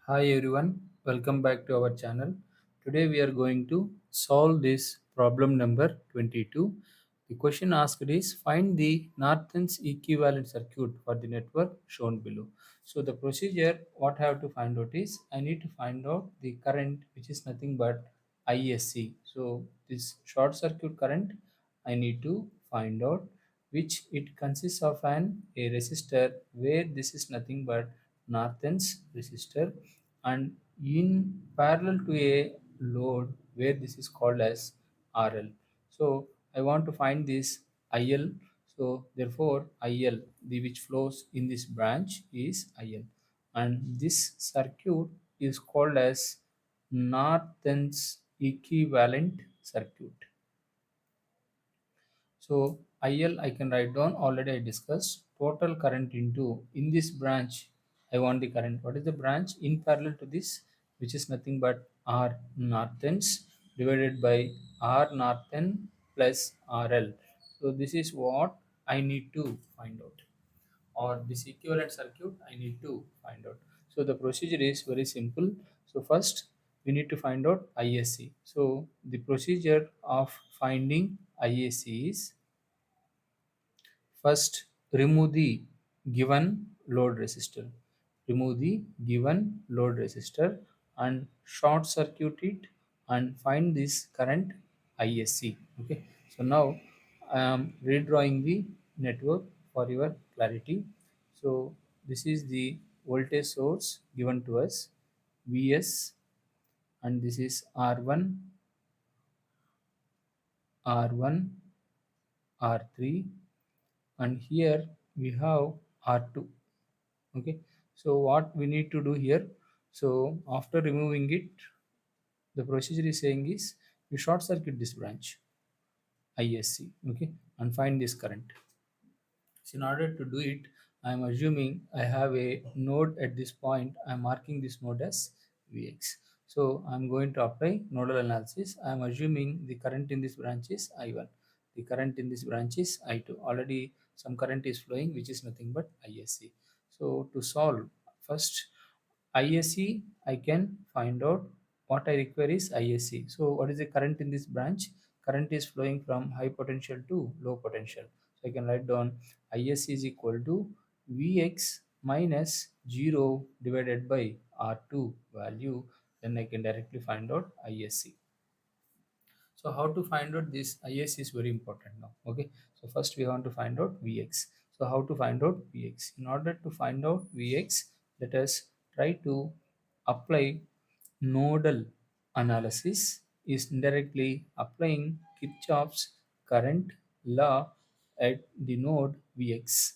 Hi everyone, welcome back to our channel. Today we are going to solve this problem number 22. The question asked is find the Norton's equivalent circuit for the network shown below. So the procedure what I have to find out is I need to find out the current which is nothing but ISC. So this short circuit current I need to find out which it consists of an a resistor where this is nothing but Norton's resistor and in parallel to a load where this is called as RL. So I want to find this IL. So therefore IL the which flows in this branch is IL and this circuit is called as Norton's equivalent circuit. So IL I can write down already I discussed total current into in this branch I want the current. What is the branch in parallel to this which is nothing but R Nortons divided by R Norton plus RL. So this is what I need to find out or this equivalent circuit I need to find out. So the procedure is very simple. So first we need to find out ISC. So the procedure of finding ISC is first, remove the given load resistor. Remove the given load resistor and short circuit it and find this current ISC. Okay. So now I am redrawing the network for your clarity. So this is the voltage source given to us Vs and this is R1, R1, R3 and here we have R2. Okay, so what we need to do here, so after removing it the procedure is saying is you short circuit this branch ISC, okay, and find this current. So in order to do it, I am assuming I have a node at this point. I am marking this node as Vx. So I am going to apply nodal analysis. I am assuming the current in this branch is I1. The current in this branch is I2. Already some current is flowing, which is nothing but ISC. So to solve, first ISC, I can find out what I require is ISC. So what is the current in this branch? Current is flowing from high potential to low potential. So I can write down ISC is equal to Vx minus 0 divided by R2 value. Then I can directly find out ISC. So how to find out this IS is very important now. Okay. So first we want to find out Vx. So how to find out Vx? In order to find out Vx, let us try to apply nodal analysis is indirectly applying Kirchhoff's current law at the node Vx.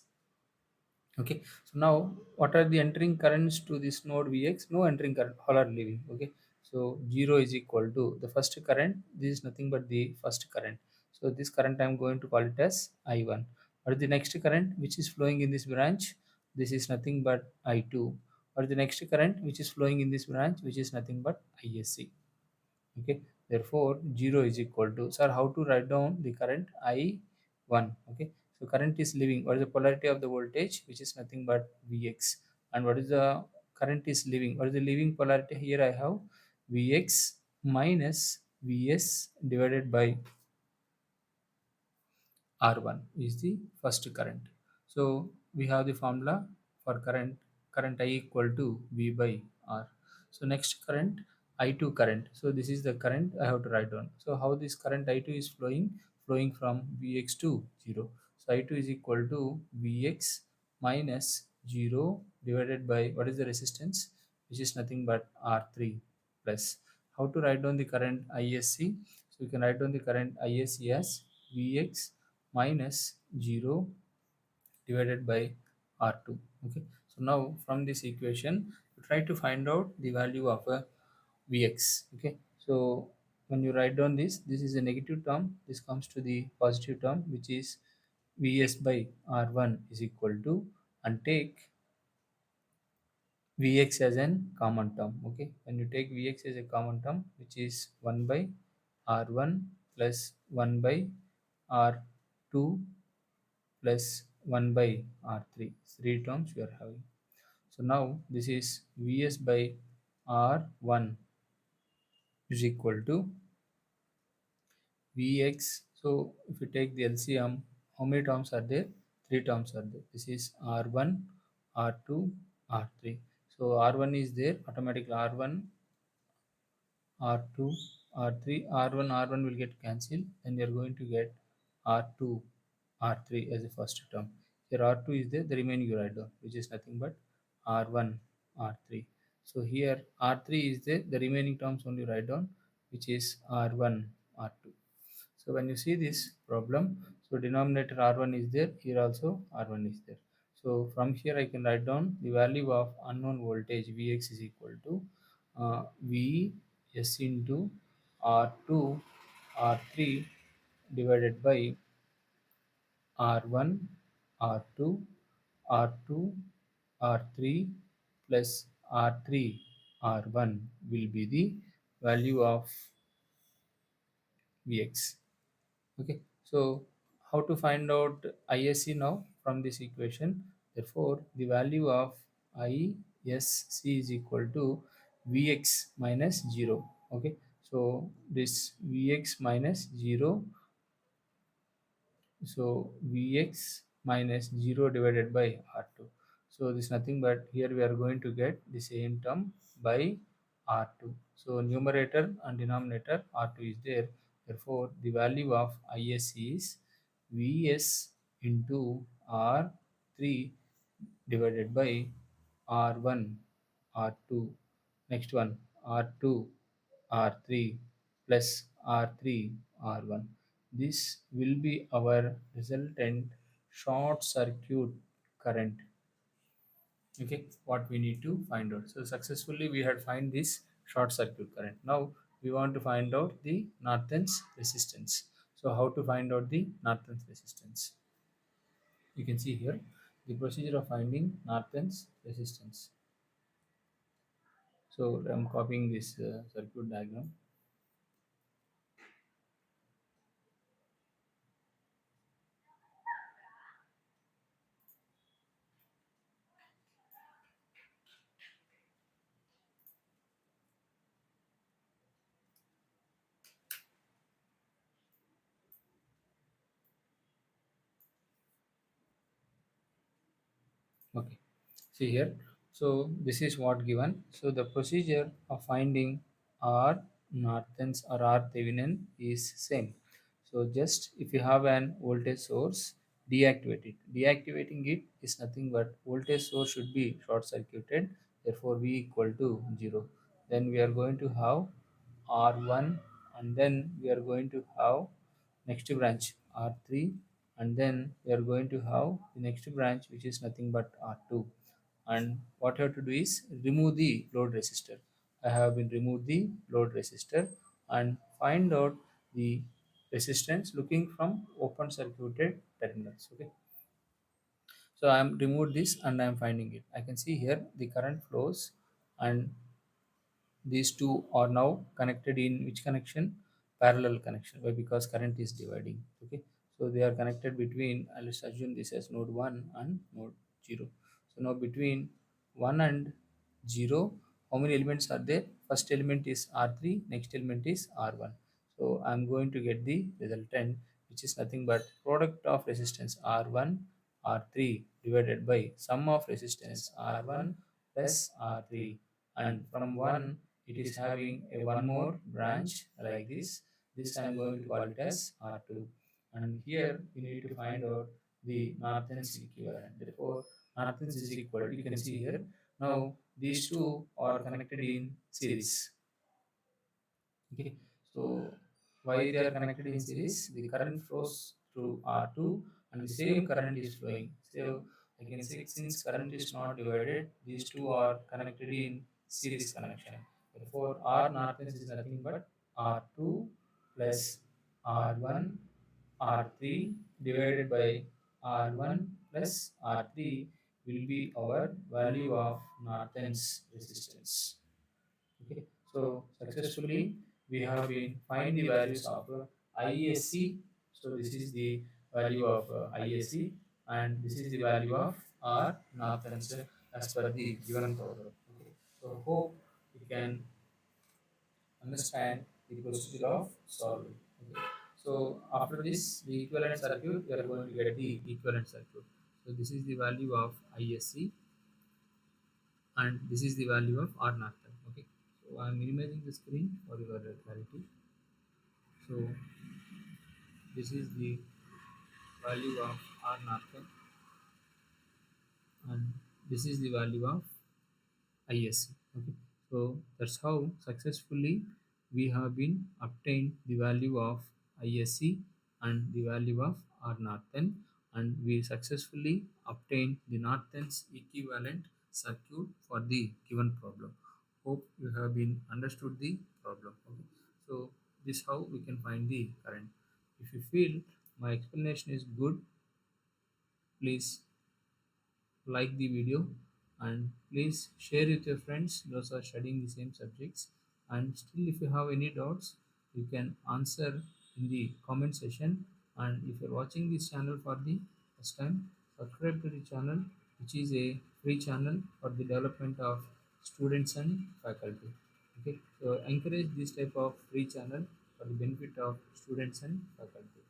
Okay, so now what are the entering currents to this node Vx? No entering current, all are leaving. Okay, so 0 is equal to the first current. This is nothing but the first current. So this current I am going to call it as I1. Or the next current which is flowing in this branch, this is nothing but I2. Or the next current which is flowing in this branch, which is nothing but ISC. Okay, therefore 0 is equal to, sir, how to write down the current I1? Okay, so current is leaving. What is the polarity of the voltage, which is nothing but Vx, and what is the current is leaving? What is the leaving polarity? Here I have Vx minus Vs divided by R1 is the first current. So we have the formula for current I equal to V by R. So next current I2 current. So this is the current I have to write down. So how this current I2 is flowing from Vx to 0. So I2 is equal to Vx minus 0 divided by what is the resistance, which is nothing but R3 plus. How to write down the current ISC? So you can write down the current ISC as Vx minus 0 divided by R2. Okay, so now from this equation you try to find out the value of a Vx. Okay, so when you write down this is a negative term, this comes to the positive term, which is Vs by R1 is equal to, and take Vx as an common term. Okay, when you take Vx as a common term, which is 1 by R1 plus 1 by R2 plus 1 by R3. Three terms we are having. So now this is Vs by R1 is equal to Vx. So if you take the LCM, how many terms are there? Three terms are there. This is R1, R2, R3. So R1 is there, automatically R1, R2, R3, R1 will get cancelled. Then we are going to get R2, R3 as the first term. Here R2 is there, the remaining you write down, which is nothing but R1, R3. So here R3 is there, the remaining terms only write down, which is R1, R2. So when you see this problem, so denominator R1 is there, here also R1 is there. So from here I can write down the value of unknown voltage Vx is equal to Vs into R2 R3 divided by R1 R2 R2 R3 plus R3 R1 will be the value of Vx. Okay, so how to find out ISC now from this equation? Therefore, the value of ISC is equal to Vx minus 0. Okay, so this Vx minus 0, so Vx minus 0 divided by R2. So this is nothing but here we are going to get the same term by R2. So numerator and denominator R2 is there. Therefore, the value of ISC is Vs into R3 divided by R1, R2. Next one, R2, R3 plus R3, R1. This will be our resultant short circuit current. Okay, what we need to find out. So successfully we had find this short circuit current. Now we want to find out the Norton's resistance. So how to find out the Norton's resistance? You can see here the procedure of finding Norton's resistance. So I'm copying this circuit diagram. Okay, see here. So this is what given. So the procedure of finding R Nortons or R Thevenin is same. So just if you have an voltage source, deactivate it. Deactivating it is nothing but voltage source should be short circuited. Therefore, V equal to 0. Then we are going to have R1, and then we are going to have next branch R3, and then we are going to have the next branch which is nothing but R2. And what I have to do is remove the load resistor. I have been removed the load resistor and find out the resistance looking from open circuited terminals. Okay, so I am removed this and I am finding it. I can see here the current flows, and these two are now connected in which connection? Parallel connection. Why? Because current is dividing. Okay, so they are connected between, let's assume this as node 1 and node 0. So now between 1 and 0, how many elements are there? First element is R3, next element is R1. So I'm going to get the resultant, which is nothing but product of resistance R1 R3 divided by sum of resistance R1 plus R3, and from 1 it is having a one more branch like this. This I'm going to call it as R2. And here we need to find out the Norton's equivalent. Therefore, Norton's is equal. You can see here. Now these two are connected in series. Okay, so why they are connected in series? The current flows through R2 and the same current is flowing. So I can say since current is not divided, these two are connected in series connection. Therefore, R Norton's is nothing but R2 plus R1 R3 divided by R1 plus R3 will be our value of Norton's resistance. Okay, so successfully we have been find the values of ISC. So this is the value of ISC, and this is the value of R Norton's as per the given problem. Okay, so hope can understand the procedure of solving. Okay. So after this, the equivalent circuit, we are going to get the equivalent circuit. So this is the value of ISC and this is the value of R Norton. Okay. So I am minimizing the screen for your clarity. So this is the value of R Norton and this is the value of ISC. Okay, so that's how successfully we have been obtained the value of ISC and the value of R Norton, and we successfully obtained the Norton's equivalent circuit for the given problem. Hope you have been understood the problem. Okay, so this how we can find the current. If you feel my explanation is good, please like the video and please share with your friends those are studying the same subjects, and still if you have any doubts you can answer in the comment section. And if you're watching this channel for the first time, subscribe to the channel, which is a free channel for the development of students and faculty. Okay, so encourage this type of free channel for the benefit of students and faculty.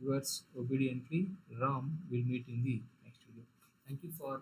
Yours obediently, Ram will meet in the next video. Thank you for